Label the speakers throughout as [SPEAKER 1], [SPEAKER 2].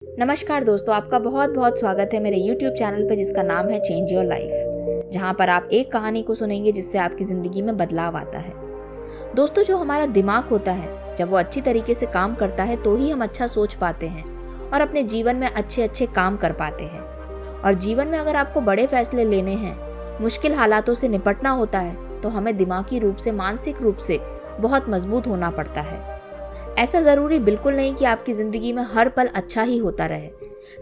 [SPEAKER 1] नमस्कार दोस्तों, आपका बहुत बहुत स्वागत है मेरे YouTube चैनल पर जिसका नाम है चेंज योर लाइफ, जहां पर आप एक कहानी को सुनेंगे जिससे आपकी ज़िंदगी में बदलाव आता है। दोस्तों, जो हमारा दिमाग होता है, जब वो अच्छी तरीके से काम करता है तो ही हम अच्छा सोच पाते हैं और अपने जीवन में अच्छे अच्छे काम कर पाते हैं। और जीवन में अगर आपको बड़े फैसले लेने हैं, मुश्किल हालातों से निपटना होता है, तो हमें दिमागी रूप से, मानसिक रूप से बहुत मजबूत होना पड़ता है। ऐसा ज़रूरी बिल्कुल नहीं कि आपकी ज़िंदगी में हर पल अच्छा ही होता रहे।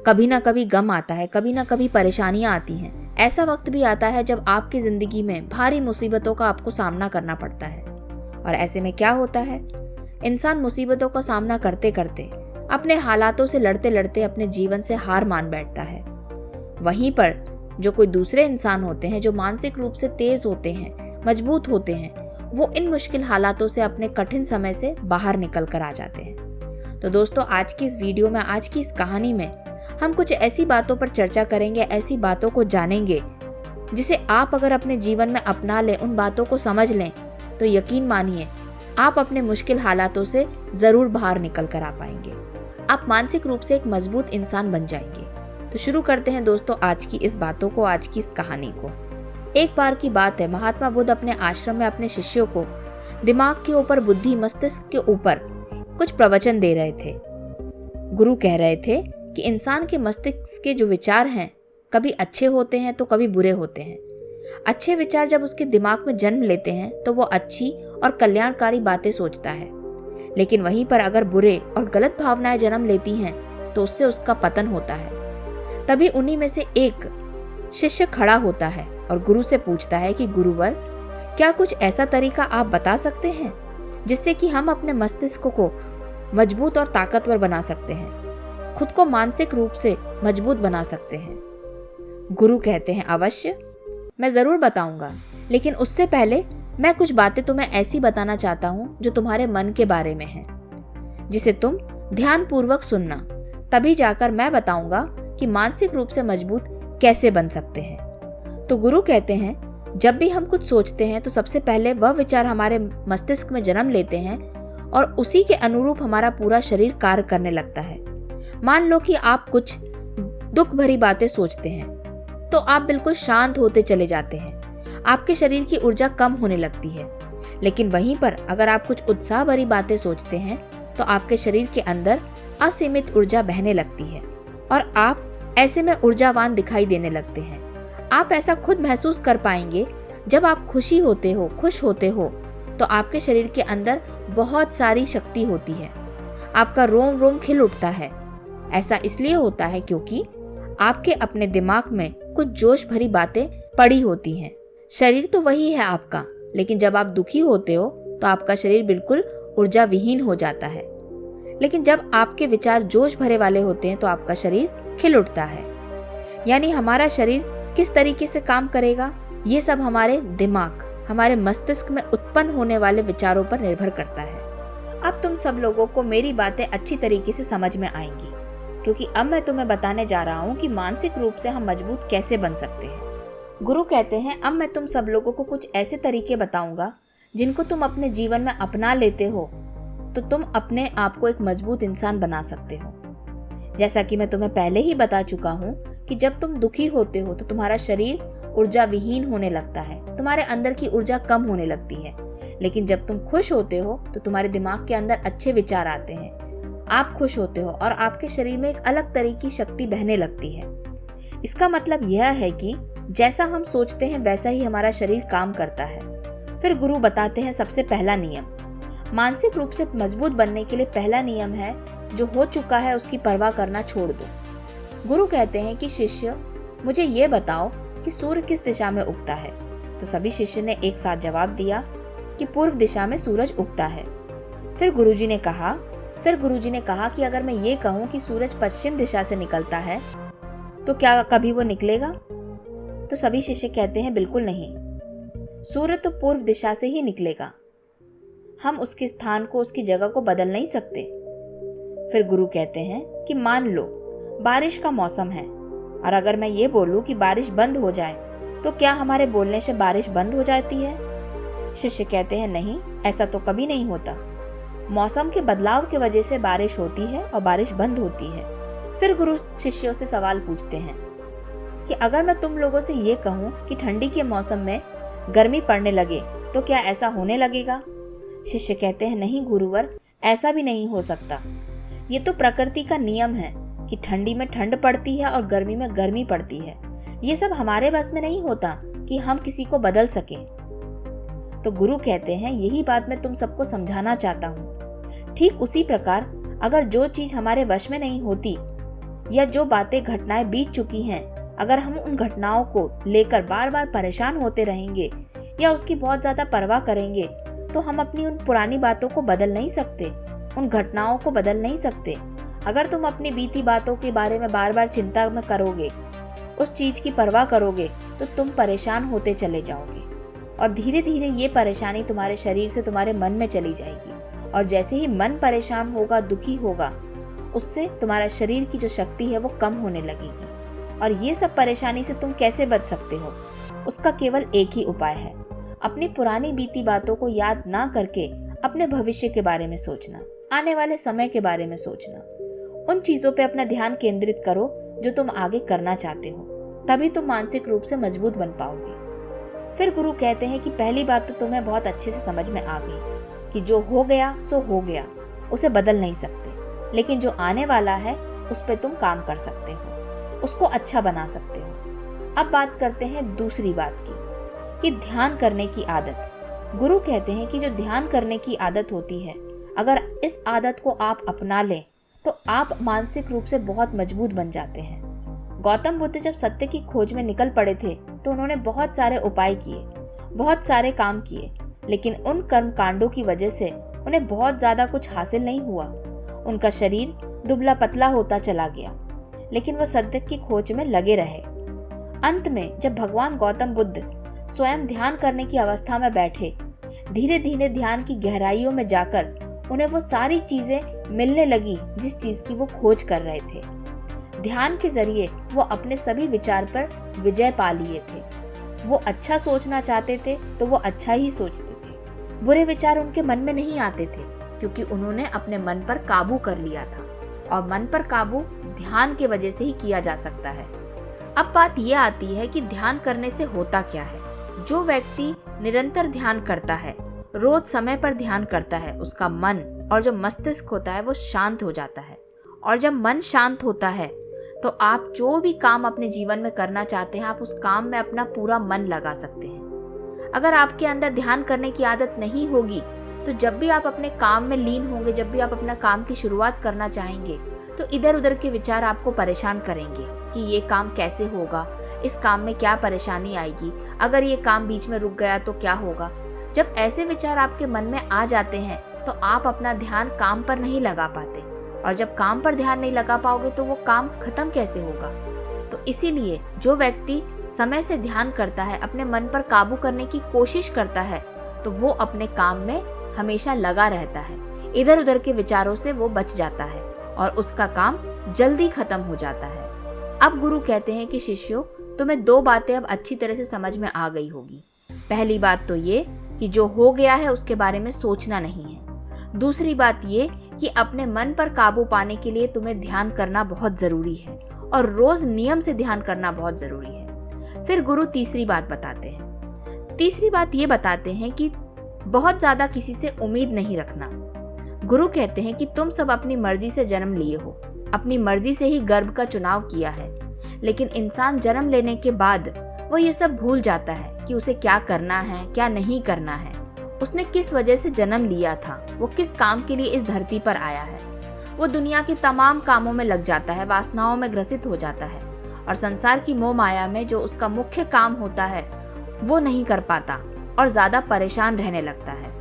[SPEAKER 1] कभी ना कभी गम आता है, कभी ना कभी परेशानियां आती हैं। ऐसा वक्त भी आता है जब आपकी ज़िंदगी में भारी मुसीबतों का आपको सामना करना पड़ता है। और ऐसे में क्या होता है, इंसान मुसीबतों का सामना करते करते, अपने हालातों से लड़ते लड़ते अपने जीवन से हार मान बैठता है। वहीं पर जो कोई दूसरे इंसान होते हैं, जो मानसिक रूप से तेज होते हैं, मजबूत होते हैं, वो इन मुश्किल हालातों से, अपने कठिन समय से बाहर निकल कर आ जाते हैं। तो दोस्तों, आज की इस वीडियो में, आज की इस कहानी में हम कुछ ऐसी बातों पर चर्चा करेंगे, ऐसी बातों को जानेंगे जिसे आप अगर अपने जीवन में अपना लें, उन बातों को समझ लें, तो यकीन मानिए आप अपने मुश्किल हालातों से जरूर बाहर निकल कर आ पाएंगे। आप मानसिक रूप से एक मजबूत इंसान बन जाएंगे। तो शुरू करते हैं दोस्तों आज की इस बातों को, आज की इस कहानी को। एक बार की बात है, महात्मा बुद्ध अपने आश्रम में अपने शिष्यों को दिमाग के ऊपर, बुद्धि, मस्तिष्क के ऊपर कुछ प्रवचन दे रहे थे। गुरु कह रहे थे कि इंसान के मस्तिष्क के जो विचार हैं, कभी अच्छे होते हैं तो कभी बुरे होते हैं। अच्छे विचार जब उसके दिमाग में जन्म लेते हैं तो वो अच्छी और कल्याणकारी बातें सोचता है, लेकिन वहीं पर अगर बुरे और गलत भावनाएं जन्म लेती हैं तो उससे उसका पतन होता है। तभी उन्हीं में से एक शिष्य खड़ा होता है और गुरु से पूछता है कि गुरुवर, क्या कुछ ऐसा तरीका आप बता सकते हैं जिससे कि हम अपने मस्तिष्क को मजबूत और ताकतवर बना सकते हैं, खुद को मानसिक रूप से मजबूत बना सकते हैं। गुरु कहते हैं, अवश्य, मैं जरूर बताऊंगा, लेकिन उससे पहले मैं कुछ बातें तुम्हें ऐसी बताना चाहता हूँ जो तुम्हारे मन के बारे में है, जिसे तुम ध्यान पूर्वक सुनना। तभी जाकर मैं बताऊंगा कि मानसिक रूप से मजबूत कैसे बन सकते हैं। तो गुरु कहते हैं, जब भी हम कुछ सोचते हैं तो सबसे पहले वह विचार हमारे मस्तिष्क में जन्म लेते हैं और उसी के अनुरूप हमारा पूरा शरीर कार्य करने लगता है। मान लो कि आप कुछ दुख भरी बातें सोचते हैं तो आप बिल्कुल शांत होते चले जाते हैं, आपके शरीर की ऊर्जा कम होने लगती है। लेकिन वहीं पर अगर आप कुछ उत्साह भरी बातें सोचते हैं तो आपके शरीर के अंदर असीमित ऊर्जा बहने लगती है और आप ऐसे में ऊर्जावान दिखाई देने लगते हैं। आप ऐसा खुद महसूस कर पाएंगे। जब आप खुश होते हो तो आपके शरीर के अंदर बहुत सारी शक्ति होती है, आपका रोम रोम खिल उठता है। ऐसा इसलिए होता है क्योंकि आपके अपने दिमाग में कुछ जोश भरी बातें पड़ी होती हैं। शरीर तो वही है आपका, लेकिन जब आप दुखी होते हो तो आपका शरीर बिल्कुल ऊर्जा विहीन हो जाता है। लेकिन जब आपके विचार जोश भरे वाले होते हैं तो आपका शरीर खिल उठता है। यानी हमारा शरीर किस तरीके से काम करेगा, ये सब हमारे दिमाग, हमारे मस्तिष्क में उत्पन्न होने वाले विचारों पर निर्भर करता है। अब तुम सब लोगों को मेरी बातें अच्छी तरीके से समझ में आएंगी, क्योंकि अब मैं तुम्हें बताने जा रहा हूँ कि मानसिक रूप से हम मजबूत कैसे बन सकते हैं। गुरु कहते हैं, अब मैं तुम सब लोगों को कुछ ऐसे तरीके बताऊंगा जिनको तुम अपने जीवन में अपना लेते हो तो तुम अपने आप को एक मजबूत इंसान बना सकते हो। जैसा कि मैं तुम्हें पहले ही बता चुका हूँ कि जब तुम दुखी होते हो तो तुम्हारा शरीर ऊर्जा विहीन होने लगता है, तुम्हारे अंदर की ऊर्जा कम होने लगती है। लेकिन जब तुम खुश होते हो तो तुम्हारे दिमाग के अंदर अच्छे विचार आते हैं, आप खुश होते हो और आपके शरीर में एक अलग तरह की शक्ति बहने लगती है। इसका मतलब यह है कि जैसा हम सोचते हैं वैसा ही हमारा शरीर काम करता है। फिर गुरु बताते हैं, सबसे पहला नियम, मानसिक रूप से मजबूत बनने के लिए पहला नियम है, जो हो चुका है उसकी परवाह करना छोड़ दो। गुरु कहते हैं कि शिष्य, मुझे ये बताओ कि सूर्य किस दिशा में उगता है। तो सभी शिष्य ने एक साथ जवाब दिया कि पूर्व दिशा में सूरज उगता है। फिर गुरुजी ने कहा कि अगर मैं ये कहूँ कि सूरज पश्चिम दिशा से निकलता है तो क्या कभी वो निकलेगा? तो सभी शिष्य कहते हैं, बिल्कुल नहीं, सूर्य तो पूर्व दिशा से ही निकलेगा, हम उसके स्थान को, उसकी जगह को बदल नहीं सकते। फिर गुरु कहते हैं कि मान लो बारिश का मौसम है और अगर मैं ये बोलूं कि बारिश बंद हो जाए तो क्या हमारे बोलने से बारिश बंद हो जाती है? शिष्य कहते हैं, नहीं, ऐसा तो कभी नहीं होता। मौसम के बदलाव की वजह से बारिश होती है और बारिश बंद होती है। फिर गुरु शिष्यों से सवाल पूछते हैं कि अगर मैं तुम लोगों से ये कहूँ कि ठंडी के मौसम में गर्मी पड़ने लगे तो क्या ऐसा होने लगेगा? शिष्य कहते हैं, नहीं गुरुवर, ऐसा भी नहीं हो सकता। ये तो प्रकृति का नियम है कि ठंडी में ठंड पड़ती है और गर्मी में गर्मी पड़ती है। ये सब हमारे बस में नहीं होता कि हम किसी को बदल सकें। तो गुरु कहते हैं, यही बात मैं तुम सबको समझाना चाहता हूँ। ठीक उसी प्रकार अगर जो चीज हमारे वश में नहीं होती या जो बातें घटनाएं बीत चुकी हैं, अगर हम उन घटनाओं को लेकर बार बार परेशान होते रहेंगे या उसकी बहुत ज्यादा परवाह करेंगे तो हम अपनी उन पुरानी बातों को बदल नहीं सकते, उन घटनाओं को बदल नहीं सकते। अगर तुम अपनी बीती बातों के बारे में बार बार चिंता में करोगे, उस चीज की परवाह करोगे, तो तुम परेशान होते चले जाओगे और धीरे धीरे ये परेशानी तुम्हारे शरीर से तुम्हारे मन में चली जाएगी। और जैसे ही मन परेशान होगा, दुखी होगा, उससे तुम्हारा शरीर की जो शक्ति है वो कम होने लगेगी। और ये सब परेशानी से तुम कैसे बच सकते हो? उसका केवल एक ही उपाय है, अपनी पुरानी बीती बातों को याद ना करके अपने भविष्य के बारे में सोचना, आने वाले समय के बारे में सोचना। उन चीजों पे अपना ध्यान केंद्रित करो जो तुम आगे करना चाहते हो, तभी तुम मानसिक रूप से मजबूत बन पाओगे। फिर गुरु कहते हैं कि पहली बात तो तुम्हें बहुत अच्छे से समझ में आ गई कि जो हो गया सो हो गया, उसे बदल नहीं सकते, लेकिन जो आने वाला है उस पे तुम काम कर सकते हो, उसको अच्छा बना सकते हो। अब बात करते हैं दूसरी बात की, कि ध्यान करने की आदत। गुरु कहते हैं कि जो ध्यान करने की आदत होती है, अगर इस आदत को आप अपना लें तो आप मानसिक रूप से बहुत मजबूत बन जाते हैं। गौतम बुद्ध जब सत्य की खोज में निकल पड़े थे तो उन्होंने बहुत सारे उपाय किए, बहुत सारे काम किए, लेकिन उन कर्म कांडों की वजह से उन्हें बहुत ज्यादा कुछ हासिल नहीं हुआ। उनका शरीर दुबला पतला होता चला गया, लेकिन वो सत्य की खोज में लगे रहे। अंत में जब भगवान गौतम बुद्ध स्वयं ध्यान करने की अवस्था में बैठे, धीरे धीरे ध्यान की गहराइयों में जाकर उन्हें वो सारी चीजें मिलने लगी जिस चीज की वो खोज कर रहे थे। ध्यान के जरिए वो अपने सभी विचार पर विजय पा लिए थे। वो अच्छा सोचना चाहते थे तो वो अच्छा ही सोचते थे। बुरे विचार उनके मन में नहीं आते थे क्योंकि उन्होंने अपने मन पर काबू कर लिया था, और मन पर काबू ध्यान के वजह से ही किया जा सकता है। अब बात ये आती है कि ध्यान करने से होता क्या है। जो व्यक्ति निरंतर ध्यान करता है, रोज समय पर ध्यान करता है, उसका मन और जो मस्तिष्क होता है वो शांत हो जाता है। और जब मन शांत होता है तो आप जो भी काम अपने जीवन में करना चाहते हैं, आप उस काम में अपना पूरा मन लगा सकते हैं। अगर आपके अंदर ध्यान करने की आदत नहीं होगी तो जब भी आप अपने काम में लीन होंगे, जब भी आप अपना काम की शुरुआत करना चाहेंगे, तो इधर उधर के विचार आपको परेशान करेंगे कि ये काम कैसे होगा, इस काम में क्या परेशानी आएगी, अगर ये काम बीच में रुक गया तो क्या होगा। जब ऐसे विचार आपके मन में आ जाते हैं तो आप अपना ध्यान काम पर नहीं लगा पाते, और जब काम पर ध्यान नहीं लगा पाओगे तो वो काम खत्म कैसे होगा। तो इसीलिए जो व्यक्ति समय से ध्यान करता है, अपने मन पर काबू करने की कोशिश करता है, तो वो अपने काम में हमेशा लगा रहता है, इधर उधर के विचारों से वो बच जाता है और उसका काम जल्दी खत्म हो जाता है। अब गुरु कहते हैं कि शिष्यों, तुम्हें दो बातें अब अच्छी तरह से समझ में आ गई होगी। पहली बात तो ये कि जो हो गया है उसके बारे में सोचना नहीं है। दूसरी बात ये कि अपने मन पर काबू पाने के लिए तुम्हें ध्यान करना बहुत जरूरी है और रोज नियम से ध्यान करना बहुत जरूरी है। फिर गुरु तीसरी बात बताते हैं। तीसरी बात ये बताते हैं कि बहुत ज्यादा किसी से उम्मीद नहीं रखना। गुरु कहते हैं कि तुम सब अपनी मर्जी से जन्म लिए हो, अपनी मर्जी से ही गर्भ का चुनाव किया है, लेकिन इंसान जन्म लेने के बाद वो ये सब भूल जाता है कि उसे क्या करना है, क्या नहीं करना है, उसने किस वजह से जन्म लिया था, वो किस काम के लिए इस धरती पर आया है। वो दुनिया के तमाम कामों में लग जाता है, वासनाओं में ग्रसित हो जाता है और संसार की मोह माया में जो उसका मुख्य काम होता है वो नहीं कर पाता और ज्यादा परेशान रहने लगता है।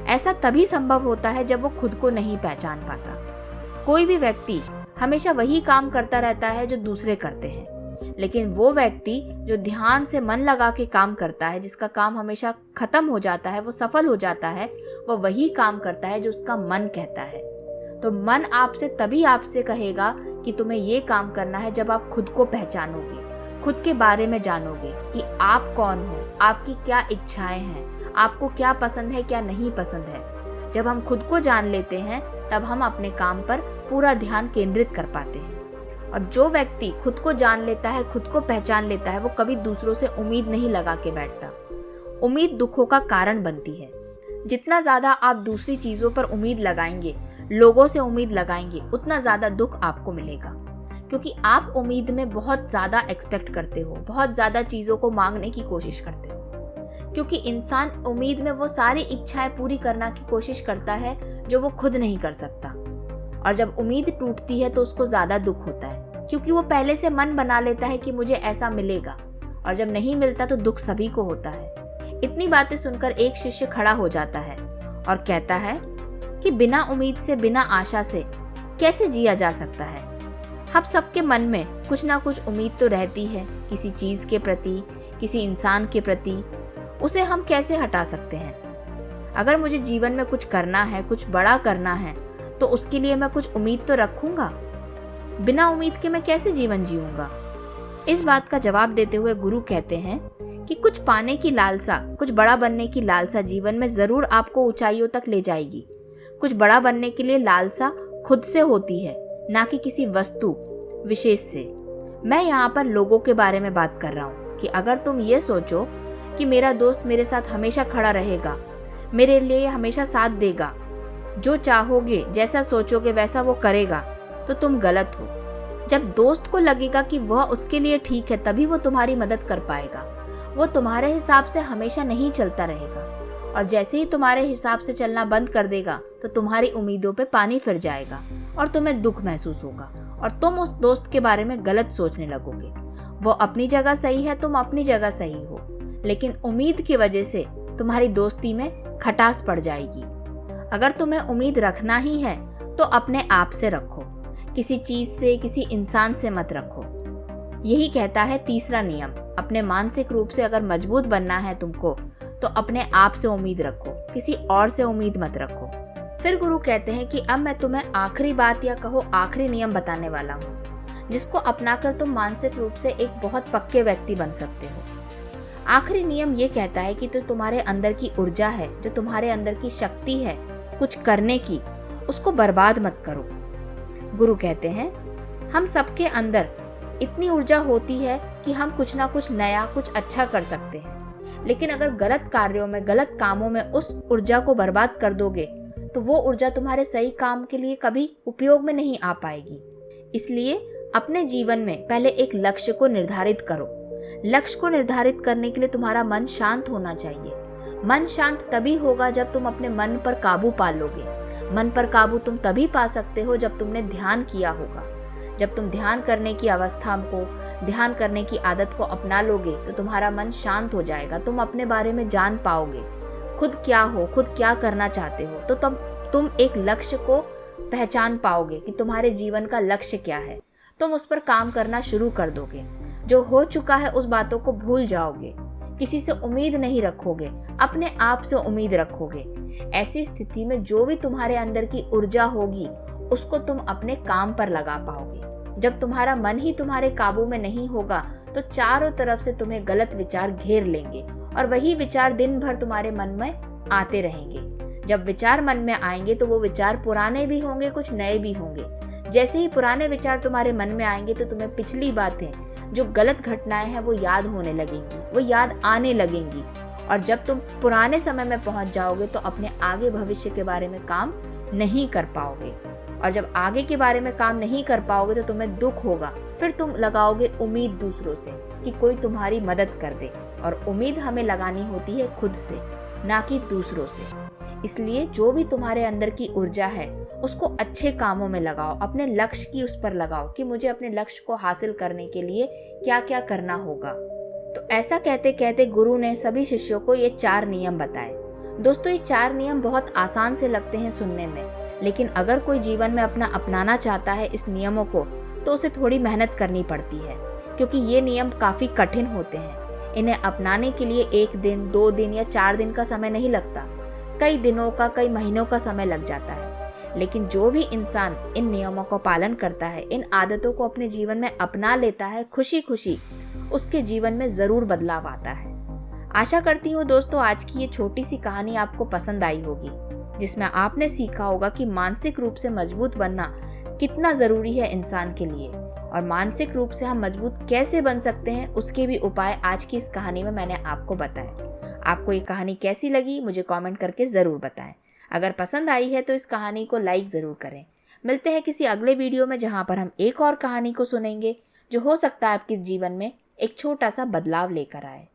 [SPEAKER 1] ऐसा तभी संभव होता है जब वो खुद को नहीं पहचान पाता। कोई भी व्यक्ति हमेशा वही काम करता रहता है जो दूसरे करते हैं, लेकिन वो व्यक्ति जो ध्यान से मन लगा के काम करता है, जिसका काम हमेशा खत्म हो जाता है, वो सफल हो जाता है, वो वही काम करता है जो उसका मन कहता है। तो मन आपसे तभी आपसे कहेगा कि तुम्हें ये काम करना है जब आप खुद को पहचानोगे, खुद के बारे में जानोगे कि आप कौन हो, आपकी क्या इच्छाएं हैं, आपको क्या पसंद है, क्या नहीं पसंद है। जब हम खुद को जान लेते हैं तब हम अपने काम पर पूरा ध्यान केंद्रित कर पाते हैं। और जो व्यक्ति खुद को जान लेता है, खुद को पहचान लेता है, वो कभी दूसरों से उम्मीद नहीं लगा के बैठता। उम्मीद दुखों का कारण बनती है। जितना ज़्यादा आप दूसरी चीज़ों पर उम्मीद लगाएंगे, लोगों से उम्मीद लगाएंगे, उतना ज़्यादा दुख आपको मिलेगा। क्योंकि आप उम्मीद में बहुत ज़्यादा एक्सपेक्ट करते हो, बहुत ज़्यादा चीज़ों को मांगने की कोशिश करते हो। क्योंकि इंसान उम्मीद में वो सारी इच्छाएं पूरी करने की कोशिश करता है जो वो खुद नहीं कर सकता। और जब उम्मीद टूटती है तो उसको ज़्यादा दुख होता है, क्योंकि वो पहले से मन बना लेता है कि मुझे ऐसा मिलेगा, और जब नहीं मिलता तो दुख सभी को होता है। इतनी बातें सुनकर एक शिष्य खड़ा हो जाता है और कहता है कि बिना उम्मीद से, बिना आशा से कैसे जिया जा सकता है। हम सबके मन में कुछ ना कुछ उम्मीद तो रहती है, किसी चीज़ के प्रति, किसी इंसान के प्रति। उसे हम कैसे हटा सकते हैं? अगर मुझे जीवन में कुछ करना है, कुछ बड़ा करना है, तो उसके लिए मैं कुछ उम्मीद तो रखूंगा। बिना उम्मीद के मैं कैसे जीवन जीऊंगा? इस बात का जवाब देते हुए गुरु कहते हैं कि कुछ पाने की लालसा, कुछ बड़ा बनने की लालसा जीवन में जरूर आपको ऊंचाइयों तक ले जाएगी। कुछ बड़ा बनने के लिए लालसा खुद से होती है, ना कि किसी वस्तु विशेष से। मैं यहाँ पर लोगों के बारे में बात कर रहा हूँ कि अगर तुम ये सोचो कि मेरा दोस्त मेरे साथ हमेशा खड़ा रहेगा, मेरे लिए हमेशा साथ देगा, जो चाहोगे, जैसा सोचोगे वैसा वो करेगा, तो तुम गलत हो। जब दोस्त को लगेगा कि वह उसके लिए ठीक है, तभी वो तुम्हारी मदद कर पाएगा। वो तुम्हारे हिसाब से हमेशा नहीं चलता रहेगा, और जैसे ही तुम्हारे हिसाब से चलना बंद कर देगा तो तुम्हारी उम्मीदों पे पानी फिर जाएगा और तुम्हें दुख महसूस होगा, और तुम उस दोस्त के बारे में गलत सोचने लगोगे। वो अपनी जगह सही है, तुम अपनी जगह सही हो, लेकिन उम्मीद की वजह से तुम्हारी दोस्ती में खटास पड़ जाएगी। अगर तुम्हें उम्मीद रखना ही है तो अपने आप से रखो, किसी चीज से, किसी इंसान से मत रखो। यही कहता है तीसरा नियम। अपने मानसिक रूप से अगर मजबूत बनना है तुमको, तो अपने आप से उम्मीद रखो, किसी और से उम्मीद मत रखो। फिर गुरु कहते हैं कि अब मैं तुम्हें आखिरी बात, या कहो आखिरी नियम बताने वाला हूँ, जिसको अपनाकर तुम मानसिक रूप से एक बहुत पक्के व्यक्ति बन सकते हो। आखिरी नियम ये कहता है कि तो तुम्हारे अंदर की ऊर्जा है, जो तुम्हारे अंदर की शक्ति है कुछ करने की, उसको बर्बाद मत करो। गुरु कहते हैं हम सबके अंदर इतनी ऊर्जा होती है कि हम कुछ ना कुछ नया, कुछ अच्छा कर सकते हैं, लेकिन अगर गलत कार्यों में, गलत कामों में उस ऊर्जा को बर्बाद कर दोगे तो वो ऊर्जा तुम्हारे सही काम के लिए कभी उपयोग में नहीं आ पाएगी। इसलिए अपने जीवन में पहले एक लक्ष्य को निर्धारित करो। लक्ष्य को निर्धारित करने के लिए तुम्हारा मन शांत होना चाहिए। मन शांत तभी होगा जब तुम अपने मन पर काबू पा लोगे। मन पर काबू तुम तभी पा सकते हो जब तुमने ध्यान किया होगा। जब तुम ध्यान करने की अवस्था को, ध्यान करने की आदत को अपना लोगे तो तुम्हारा मन शांत हो जाएगा। तुम अपने बारे में जान पाओगे, खुद क्या हो, खुद क्या करना चाहते हो। तो तुम एक लक्ष्य को पहचान पाओगे कि तुम्हारे जीवन का लक्ष्य क्या है। तुम उस पर काम करना शुरू कर दोगे। जो हो चुका है उस बातों को भूल जाओगे। किसी से उम्मीद नहीं रखोगे, अपने आप से उम्मीद रखोगे। ऐसी स्थिति में जो भी तुम्हारे अंदर की ऊर्जा होगी उसको तुम अपने काम पर लगा पाओगे। जब तुम्हारा मन ही तुम्हारे काबू में नहीं होगा तो चारों तरफ से तुम्हें गलत विचार घेर लेंगे, और वही विचार दिन भर तुम्हारे मन में आते रहेंगे। जब विचार मन में आएंगे तो वो विचार पुराने भी होंगे, कुछ नए भी होंगे। जैसे ही पुराने विचार तुम्हारे मन में आएंगे तो तुम्हें पिछली बातें, जो गलत घटनाएं हैं, वो याद होने लगेंगी, वो याद आने लगेंगी। और जब तुम पुराने समय में पहुंच जाओगे तो अपने आगे भविष्य के बारे में काम नहीं कर पाओगे, और जब आगे के बारे में काम नहीं कर पाओगे तो तुम्हें दुख होगा। फिर तुम लगाओगे उम्मीद दूसरों से कि कोई तुम्हारी मदद कर दे, और उम्मीद हमें लगानी होती है खुद से, ना कि दूसरों से। इसलिए जो भी तुम्हारे अंदर की ऊर्जा है उसको अच्छे कामों में लगाओ, अपने लक्ष्य की उस पर लगाओ कि मुझे अपने लक्ष्य को हासिल करने के लिए क्या क्या करना होगा। तो ऐसा कहते कहते गुरु ने सभी शिष्यों को ये 4 नियम बताए। दोस्तों, ये 4 नियम बहुत आसान से लगते हैं सुनने में, लेकिन अगर कोई जीवन में अपनाना चाहता है इस नियमों को तो उसे थोड़ी मेहनत करनी पड़ती है, क्योंकि ये नियम काफ़ी कठिन होते हैं। इन्हें अपनाने के लिए 1 दिन, 2 दिन या 4 दिन का समय नहीं लगता, कई दिनों का, कई महीनों का समय लग जाता है। लेकिन जो भी इंसान इन नियमों का पालन करता है, इन आदतों को अपने जीवन में अपना लेता है, खुशी खुशी उसके जीवन में जरूर बदलाव आता है। आशा करती हूँ दोस्तों आज की ये छोटी सी कहानी आपको पसंद आई होगी, जिसमें आपने सीखा होगा कि मानसिक रूप से मजबूत बनना कितना जरूरी है इंसान के लिए, और मानसिक रूप से हम मजबूत कैसे बन सकते हैं उसके भी उपाय आज की इस कहानी में मैंने आपको बताए। आपको ये कहानी कैसी लगी मुझे कमेंट करके ज़रूर बताएं। अगर पसंद आई है तो इस कहानी को लाइक ज़रूर करें। मिलते हैं किसी अगले वीडियो में जहाँ पर हम एक और कहानी को सुनेंगे जो हो सकता है आपके जीवन में एक छोटा सा बदलाव लेकर आए।